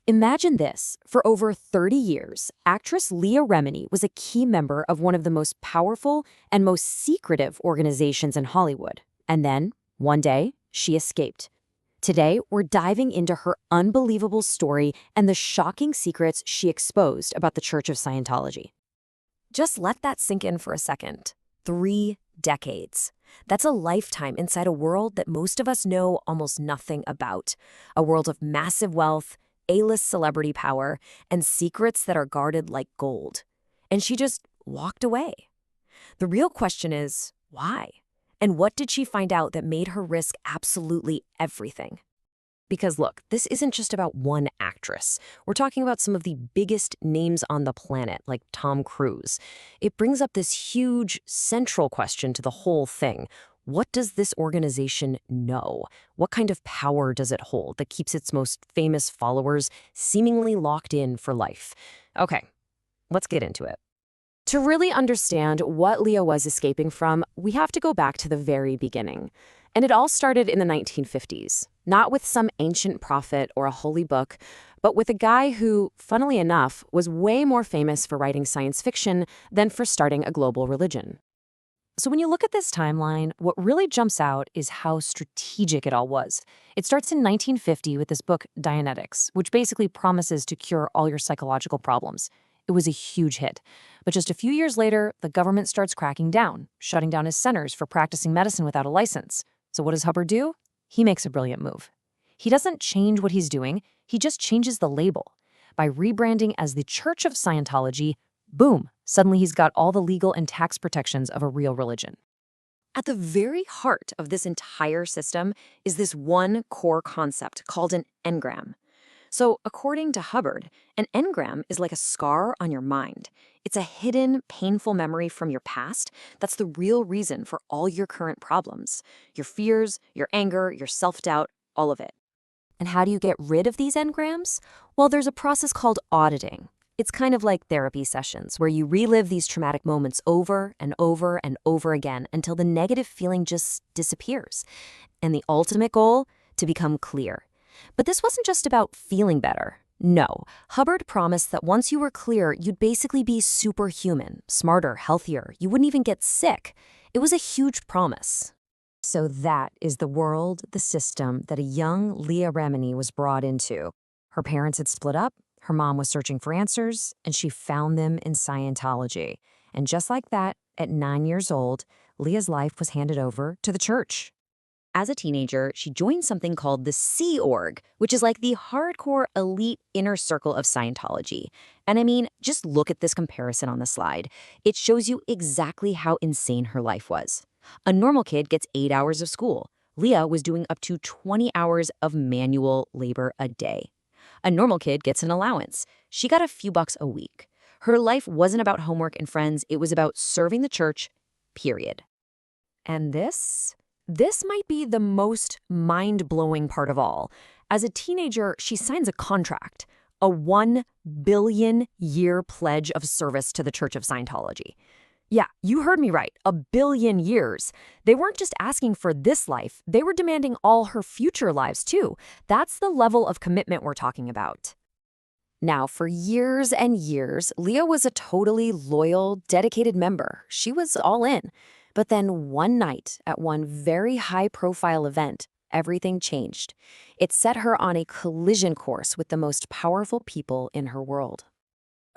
Imagine this. For over 30 years, actress Leah Remini was a key member of one of the most powerful and most secretive organizations in Hollywood. And then, one day, she escaped. Today, we're diving into her unbelievable story and the shocking secrets she exposed about the Church of Scientology. Just let that sink in for a second. 3 decades. That's a lifetime inside a world that most of us know almost nothing about. A world of massive wealth, A-list celebrity power, and secrets that are guarded like gold. And she just walked away. The real question is, why? And what did she find out that made her risk absolutely everything? Because look, this isn't just about one actress. We're talking about some of the biggest names on the planet, like Tom Cruise. It brings up this huge central question to the whole thing. What does this organization know? What kind of power does it hold that keeps its most famous followers seemingly locked in for life? Okay, let's get into it. To really understand what Leah was escaping from, we have to go back to the very beginning. And it all started in the 1950s, not with some ancient prophet or a holy book, but with a guy who, funnily enough, was way more famous for writing science fiction than for starting a global religion. So when you look at this timeline, what really jumps out is how strategic it all was. It starts in 1950 with this book, Dianetics, which basically promises to cure all your psychological problems. It was a huge hit. But just a few years later, the government starts cracking down, shutting down his centers for practicing medicine without a license. So what does Hubbard do? He makes a brilliant move. He doesn't change what he's doing, he just changes the label. By rebranding as the Church of Scientology, boom, suddenly he's got all the legal and tax protections of a real religion. At the very heart of this entire system is this one core concept called an engram. So according to Hubbard, an engram is like a scar on your mind. It's a hidden, painful memory from your past that's the real reason for all your current problems. Your fears, your anger, your self-doubt, all of it. And how do you get rid of these engrams? Well, there's a process called auditing. It's kind of like therapy sessions where you relive these traumatic moments over and over and over again until the negative feeling just disappears. And the ultimate goal? To become clear. But this wasn't just about feeling better. No, Hubbard promised that once you were clear, you'd basically be superhuman, smarter, healthier. You wouldn't even get sick. It was a huge promise. So that is the world, the system that a young Leah Remini was brought into. Her parents had split up, her mom was searching for answers, and she found them in Scientology. And just like that, at 9 years old, Leah's life was handed over to the church. As a teenager, she joined something called the Sea Org, which is like the hardcore elite inner circle of Scientology. And I mean, just look at this comparison on the slide. It shows you exactly how insane her life was. A normal kid gets 8 hours of school. Leah was doing up to 20 hours of manual labor a day. A normal kid gets an allowance. She got a few bucks a week. Her life wasn't about homework and friends. It was about serving the church, period. And this might be the most mind-blowing part of all. As a teenager, she signs a contract, a 1 billion year pledge of service to the Church of Scientology. Yeah, you heard me right, 1 billion years. They weren't just asking for this life, they were demanding all her future lives too. That's the level of commitment we're talking about. Now, for years and years, Leah was a totally loyal, dedicated member. She was all in. But then one night, at one very high-profile event, everything changed. It set her on a collision course with the most powerful people in her world.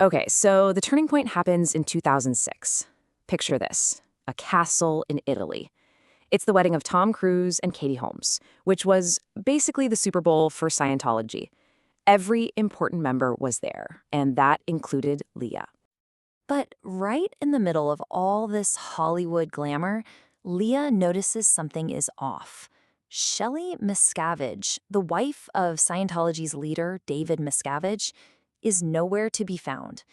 Okay, so the turning point happens in 2006. Picture this, a castle in Italy. It's the wedding of Tom Cruise and Katie Holmes, which was basically the Super Bowl for Scientology. Every important member was there, and that included Leah. But right in the middle of all this Hollywood glamour, Leah notices something is off. Shelley Miscavige, the wife of Scientology's leader, David Miscavige, is nowhere to be found.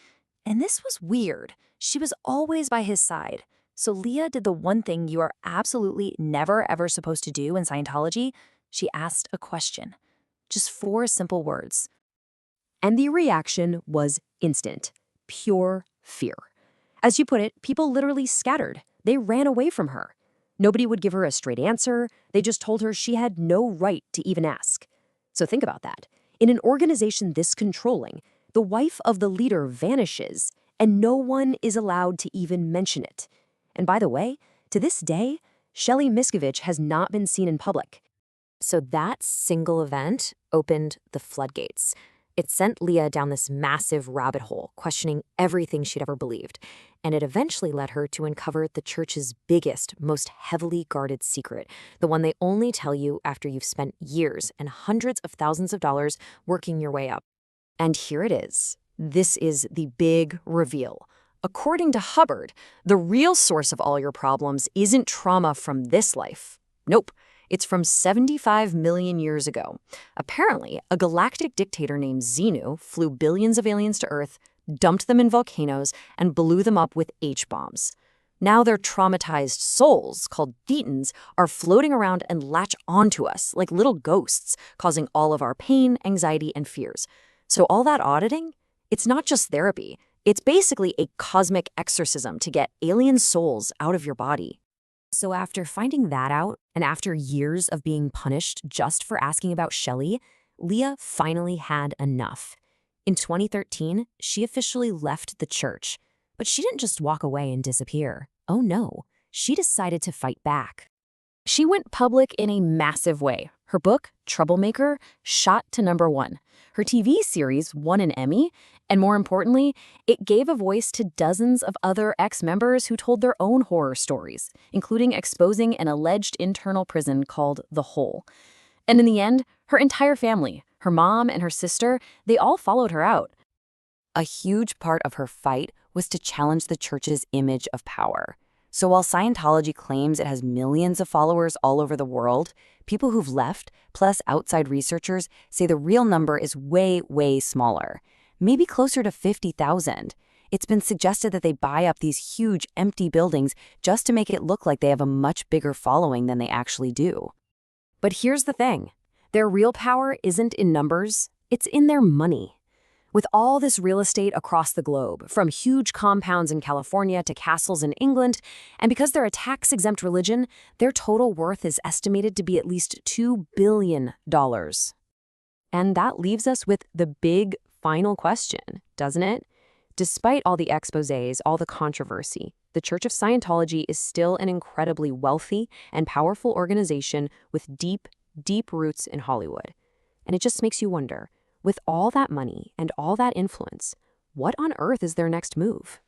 And this was weird. She was always by his side. So Leah did the one thing you are absolutely never ever supposed to do in Scientology. She asked a question. Just 4 simple words. And the reaction was instant. Pure fear. As you put it, people literally scattered. They ran away from her. Nobody would give her a straight answer. They just told her she had no right to even ask. So think about that. In an organization this controlling, the wife of the leader vanishes, and no one is allowed to even mention it. And by the way, to this day, Shelley Miscavige has not been seen in public. So that single event opened the floodgates. It sent Leah down this massive rabbit hole, questioning everything she'd ever believed. And it eventually led her to uncover the church's biggest, most heavily guarded secret, the one they only tell you after you've spent years and hundreds of thousands of dollars working your way up. And here it is. This is the big reveal. According to Hubbard, the real source of all your problems isn't trauma from this life. Nope. It's from 75 million years ago. Apparently, a galactic dictator named Xenu flew billions of aliens to Earth, dumped them in volcanoes, and blew them up with H-bombs. Now their traumatized souls, called thetans, are floating around and latch onto us like little ghosts, causing all of our pain, anxiety, and fears. So all that auditing? It's not just therapy. It's basically a cosmic exorcism to get alien souls out of your body. So after finding that out, and after years of being punished just for asking about Shelley, Leah finally had enough. In 2013, she officially left the church. But she didn't just walk away and disappear. Oh no, she decided to fight back. She went public in a massive way. Her book, Troublemaker, shot to #1. Her TV series won an Emmy, and more importantly, it gave a voice to dozens of other ex-members who told their own horror stories, including exposing an alleged internal prison called The Hole. And in the end, her entire family, her mom and her sister, they all followed her out. A huge part of her fight was to challenge the church's image of power. So while Scientology claims it has millions of followers all over the world, people who've left, plus outside researchers, say the real number is way, way smaller, maybe closer to 50,000. It's been suggested that they buy up these huge empty buildings just to make it look like they have a much bigger following than they actually do. But here's the thing. Their real power isn't in numbers, it's in their money. With all this real estate across the globe, from huge compounds in California to castles in England, and because they're a tax-exempt religion, their total worth is estimated to be at least $2 billion. And that leaves us with the big final question, doesn't it? Despite all the exposés, all the controversy, the Church of Scientology is still an incredibly wealthy and powerful organization with deep, deep roots in Hollywood. And it just makes you wonder, with all that money and all that influence, what on earth is their next move?